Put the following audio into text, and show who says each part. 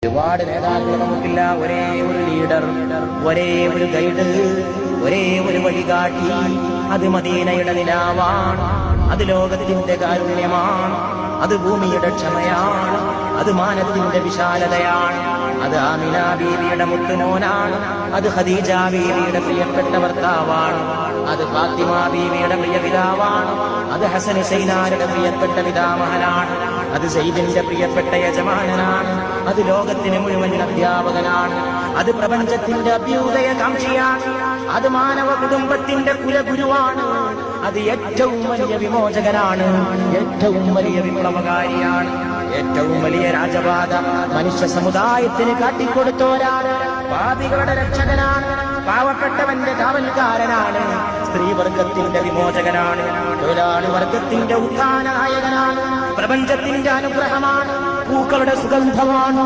Speaker 1: ഒരുപാട് നേതാക്കൾ നമുക്കില്ല, ഒരേ ഒരു ലീഡർ, ഒരേ ഒരു ഗൈഡ്, ഒരേ ഒരു വഴികാട്ടി. അത് മദീനയുടെ നിലാവാണ്, അത് ലോകത്തിന്റെ കാരുണ്യമാണ്, അത് ഭൂമിയുടെ ക്ഷമയാണ്, അത് മാനത്തിന്റെ വിശാലതയാണ്, അത് ആമിന ബീവിയുടെ മുത്തുമോനാണ്, അത് ഖദീജ ബീവിയുടെ പ്രിയപ്പെട്ട ഭർത്താവാണ്, അത് ഫാത്തിമ ബീവിയുടെ പ്രിയ പിതാവാണ്, അത് ഹസൻ ഹുസൈനാരുടെ പ്രിയപ്പെട്ട പിതാമഹനാണ്, അത് സയ്യിദിന്റെ പ്രിയപ്പെട്ട യജമാനനാണ്, അത് ലോകത്തിന് മുഴുവൻ അധ്യാപകനാണ്, അത് പ്രപഞ്ചത്തിന്റെ അഭ്യുദയകാംക്ഷിയാണ്, അത് മാനവ കുടുംബത്തിന്റെ കുലഗുരുവാണ്, അത് ഏറ്റവും വലിയ വിമോചകനാണ്, ഏറ്റവും വലിയ വിപ്ലവകാരിയാണ്, ഏറ്റവും വലിയ രാജപാത മനുഷ്യ സമുദായത്തിന് കാട്ടിക്കൊടുത്തോരാണ്, പാപികളുടെ രക്ഷകനാണ്, പാവപ്പെട്ടവന്റെ കാവൽക്കാരനാണ്, സ്ത്രീവർഗത്തിന്റെ വിമോചകനാണ്, തൊഴിലാളി വർഗത്തിന്റെ ഉത്ഥാന നായകനാണ്, പ്രപഞ്ചത്തിന്റെ അനുഗ്രഹമാണ്, പൂക്കളുടെ സുഗന്ധമാണ്.